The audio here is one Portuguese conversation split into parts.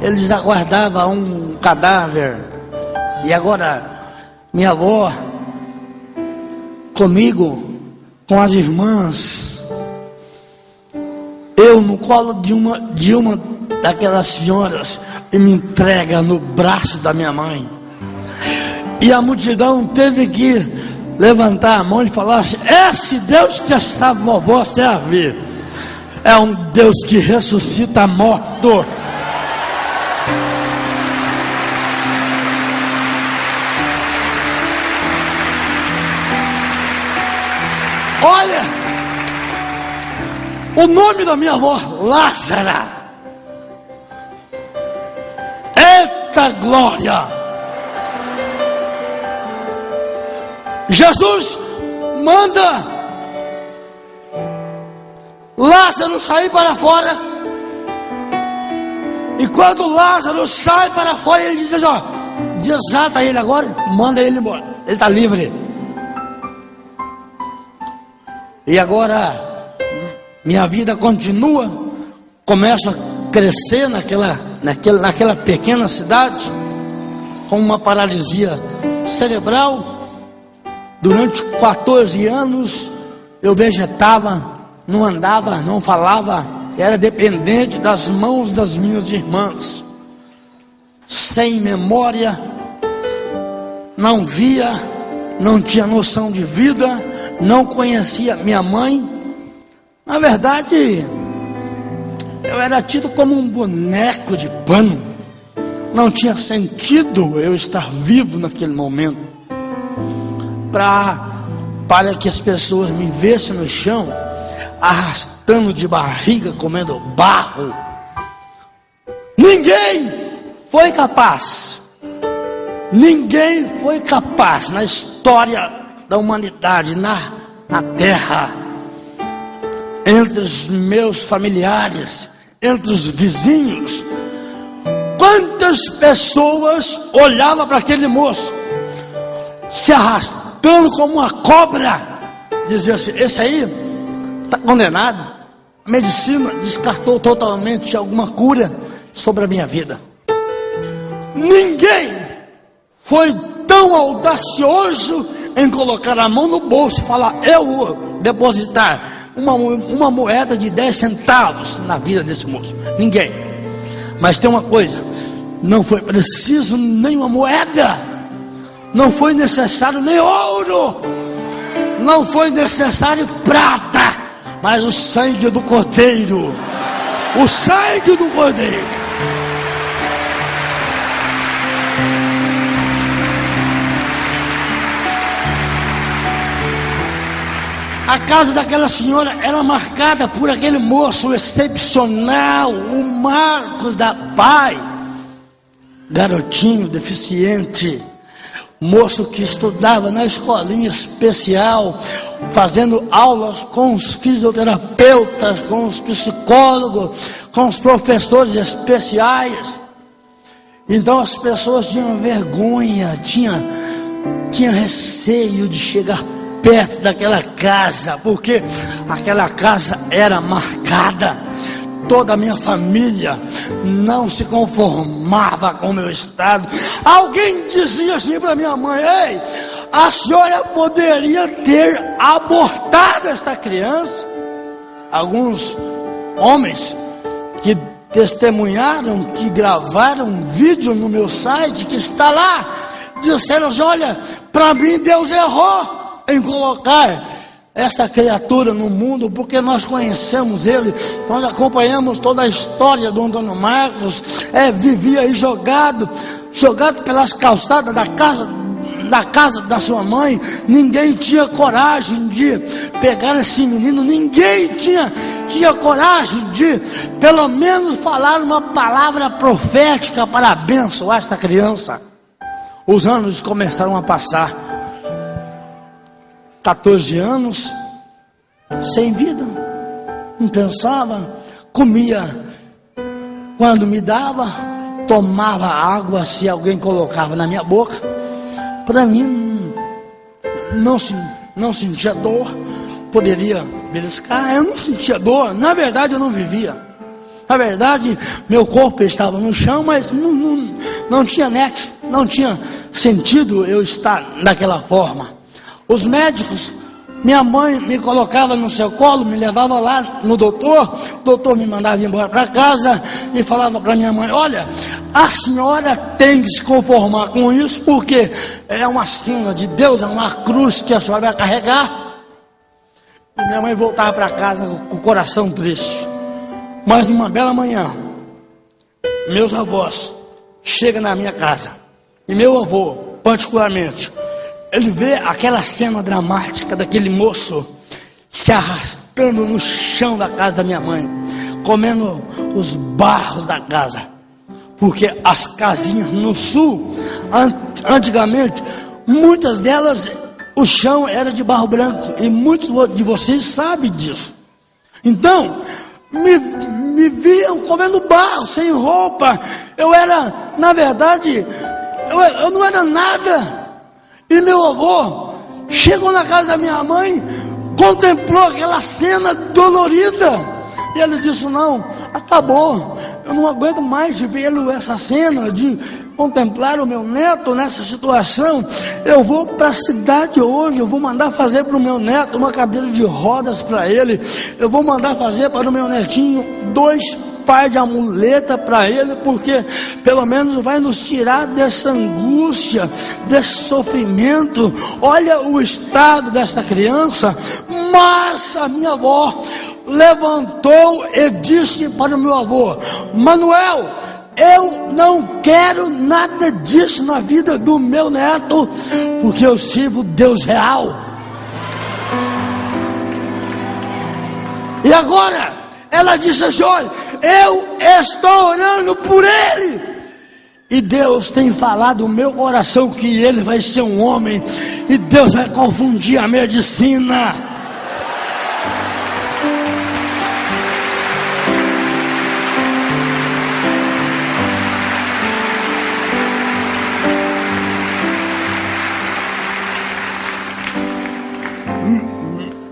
Eles aguardavam um cadáver. E agora, minha avó, comigo, com as irmãs, eu no colo de uma daquelas senhoras, e me entrega no braço da minha mãe. E a multidão teve que levantar a mão e falar assim: esse Deus que essa vovó serve é um Deus que ressuscita morto. Olha, o nome da minha avó, Lázara. Eita glória! Jesus manda Lázaro sair para fora. E quando Lázaro sai para fora, ele diz assim: ó, desata ele agora, manda ele embora, ele está livre. E agora minha vida continua, começo a crescer naquela pequena cidade, com uma paralisia cerebral. Durante 14 anos eu vegetava, não andava, não falava, era dependente das mãos das minhas irmãs, sem memória, não via, não tinha noção de vida, não conhecia minha mãe. Na verdade, eu era tido como um boneco de pano. Não tinha sentido eu estar vivo naquele momento. Para que as pessoas me vissem no chão, arrastando de barriga, comendo barro. Ninguém foi capaz na história da humanidade, na terra, entre os meus familiares, entre os vizinhos. Quantas pessoas olhavam para aquele moço se arrastando como uma cobra, dizia assim: esse aí está condenado. A medicina descartou totalmente alguma cura sobre a minha vida. Ninguém foi tão audacioso em colocar a mão no bolso e falar: eu vou depositar uma moeda de 10 centavos na vida desse moço. Ninguém. Mas tem uma coisa: não foi preciso nenhuma moeda, não foi necessário nem ouro, não foi necessário prata, mas o sangue do Cordeiro. O sangue do Cordeiro. A casa daquela senhora era marcada por aquele moço excepcional, o Marcos da Pai, garotinho deficiente, moço que estudava na escolinha especial, fazendo aulas com os fisioterapeutas, com os psicólogos, com os professores especiais. Então as pessoas tinham vergonha, tinha receio de chegar perto daquela casa, porque aquela casa era marcada. Toda a minha família não se conformava com o meu estado. Alguém dizia assim para minha mãe: ei, a senhora poderia ter abortado esta criança. Alguns homens que testemunharam, que gravaram um vídeo no meu site, que está lá, disseram assim: olha, para mim Deus errou em colocar esta criatura no mundo, porque nós conhecemos ele, nós acompanhamos toda a história do Antônio Marcos. Vivia aí jogado pelas calçadas da casa da sua mãe. Ninguém tinha coragem de pegar esse menino, ninguém tinha coragem de pelo menos falar uma palavra profética para abençoar esta criança. Os anos começaram a passar. 14 anos, sem vida, não pensava, comia quando me dava, tomava água se alguém colocava na minha boca. Para mim, não sentia dor, poderia beliscar, eu não sentia dor, na verdade eu não vivia. Na verdade, meu corpo estava no chão, mas não tinha nexo, não tinha sentido eu estar daquela forma. Os médicos, minha mãe me colocava no seu colo, me levava lá no doutor, o doutor me mandava embora para casa e falava para minha mãe: olha, a senhora tem que se conformar com isso, porque é uma sina de Deus, é uma cruz que a senhora vai carregar. E minha mãe voltava para casa com o coração triste. Mas numa bela manhã, meus avós chegam na minha casa, e meu avô, particularmente, ele vê aquela cena dramática daquele moço se arrastando no chão da casa da minha mãe, comendo os barros da casa, porque as casinhas no sul, antigamente, muitas delas, o chão era de barro branco, e muitos de vocês sabem disso. Então, me viam comendo barro, sem roupa. Eu era, na verdade, eu não era nada. E meu avô chegou na casa da minha mãe, contemplou aquela cena dolorida, e ele disse: não, acabou, eu não aguento mais de ver essa cena, de contemplar o meu neto nessa situação. Eu vou para a cidade hoje, eu vou mandar fazer para o meu neto uma cadeira de rodas para ele, eu vou mandar fazer para o meu netinho 2 pares de amuleta para ele, porque pelo menos vai nos tirar dessa angústia, desse sofrimento. Olha o estado desta criança. Mas a minha avó levantou e disse para o meu avô: Manuel, eu não quero nada disso na vida do meu neto, porque eu sirvo Deus real. E agora ela disse assim: olha, eu estou orando por ele, e Deus tem falado no meu coração que ele vai ser um homem, e Deus vai confundir a medicina.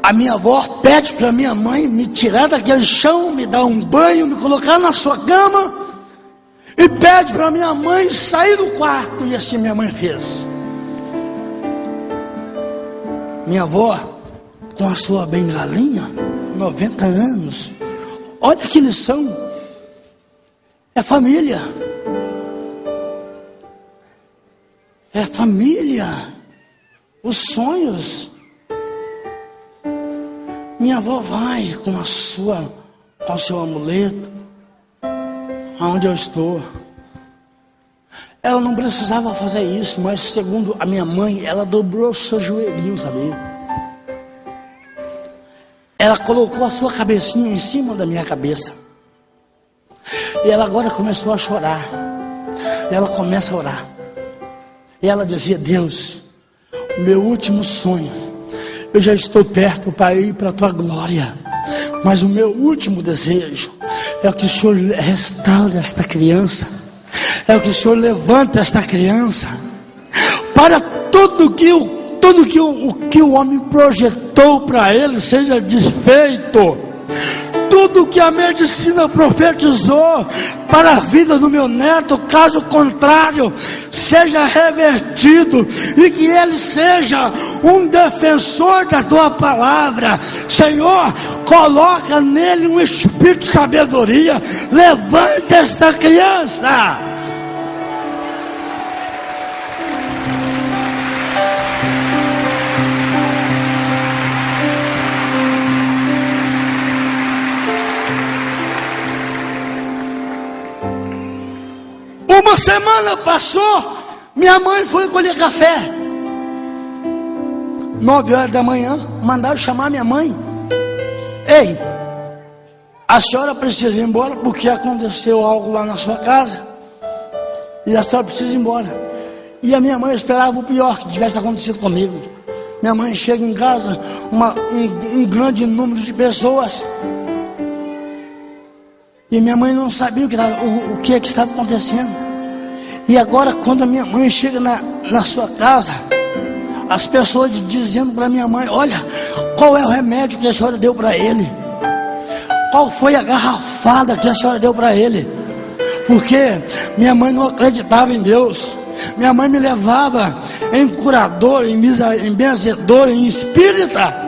A minha avó pede para minha mãe me tirar daquele chão, me dar um banho, me colocar na sua cama, e pede para minha mãe sair do quarto, e assim minha mãe fez. Minha avó, com a sua bengalinha, 90 anos, olha que lição, é família, os sonhos. Minha avó vai com o seu amuleto, aonde eu estou. Ela não precisava fazer isso, mas segundo a minha mãe, ela dobrou os seus joelhinhos, sabe? Ela colocou a sua cabecinha em cima da minha cabeça. E ela agora começou a chorar. E ela começa a orar. E ela dizia: Deus, meu último sonho, eu já estou perto para ir para a tua glória, mas o meu último desejo é que o Senhor restaure esta criança, é que o Senhor levante esta criança, para tudo que o homem projetou para ele seja desfeito. Tudo que a medicina profetizou para a vida do meu neto, caso contrário, seja revertido, e que ele seja um defensor da tua palavra. Senhor, coloca nele um espírito de sabedoria, levanta esta criança. Uma semana passou, minha mãe foi colher café. 9 horas da manhã, mandaram chamar minha mãe. Ei, a senhora precisa ir embora porque aconteceu algo lá na sua casa, e a senhora precisa ir embora. E a minha mãe esperava o pior que tivesse acontecido comigo. Minha mãe chega em casa, um grande número de pessoas, e minha mãe não sabia o que estava acontecendo. E agora, quando a minha mãe chega na sua casa, as pessoas dizendo para minha mãe: olha, qual é o remédio que a senhora deu para ele? Qual foi a garrafa garrafada que a senhora deu para ele, porque minha mãe não acreditava em Deus. Minha mãe me levava em curador, em benzedor, em espírita.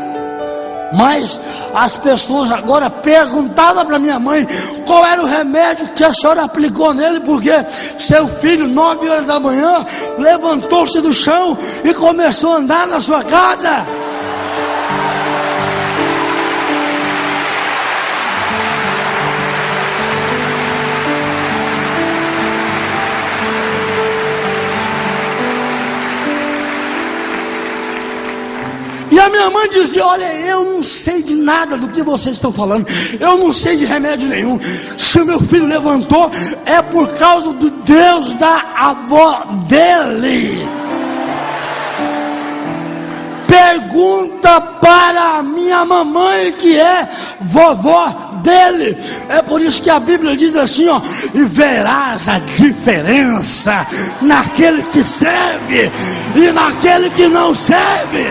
Mas as pessoas agora perguntavam para minha mãe qual era o remédio que a senhora aplicou nele, porque seu filho, 9 horas da manhã, levantou-se do chão e começou a andar na sua casa. E a minha mãe dizia: olha, eu não sei de nada do que vocês estão falando, eu não sei de remédio nenhum. Se o meu filho levantou, é por causa do Deus da avó dele. Pergunta para a minha mamãe, que é vovó dele. É por isso que a Bíblia diz assim, ó: e verás a diferença naquele que serve e naquele que não serve.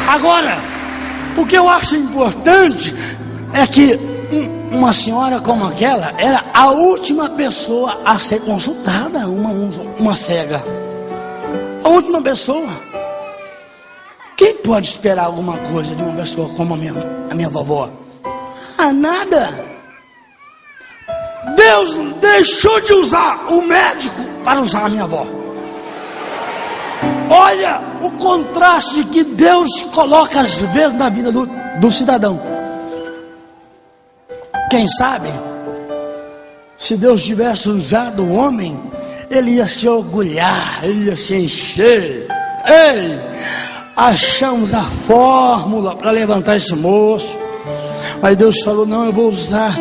Agora, o que eu acho importante é que uma senhora como aquela era a última pessoa a ser consultada, uma cega. A última pessoa. Quem pode esperar alguma coisa de uma pessoa como a minha vovó? Ah, nada. Deus deixou de usar o médico para usar a minha avó. Olha o contraste que Deus coloca às vezes na vida do cidadão. Quem sabe, se Deus tivesse usado o homem, ele ia se orgulhar, ele ia se encher. Ei, achamos a fórmula para levantar esse moço. Mas Deus falou: não, eu vou usar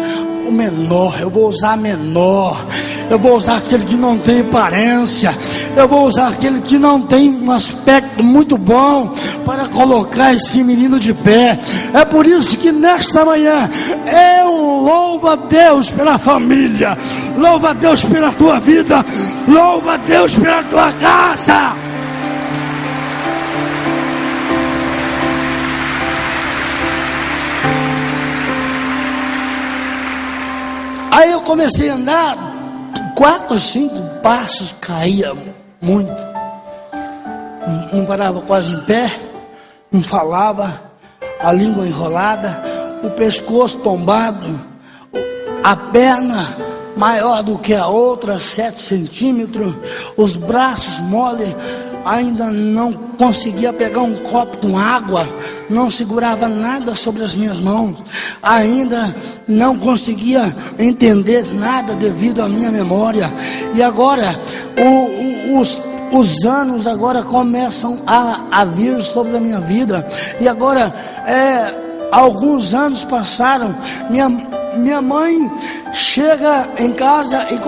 o menor, eu vou usar a menor, eu vou usar aquele que não tem aparência, eu vou usar aquele que não tem um aspecto muito bom para colocar esse menino de pé. É por isso que nesta manhã eu louvo a Deus pela família, louvo a Deus pela tua vida, louvo a Deus pela tua casa. Aí eu comecei a andar, 4 ou 5 passos, caía muito, não parava quase em pé, não falava, a língua enrolada, o pescoço tombado, a perna maior do que a outra, 7 centímetros, os braços mole, ainda não conseguia pegar um copo com água, não segurava nada sobre as minhas mãos, ainda não conseguia entender nada devido à minha memória. E agora os anos agora começam a vir sobre a minha vida. E agora alguns anos passaram, minha mãe chega em casa e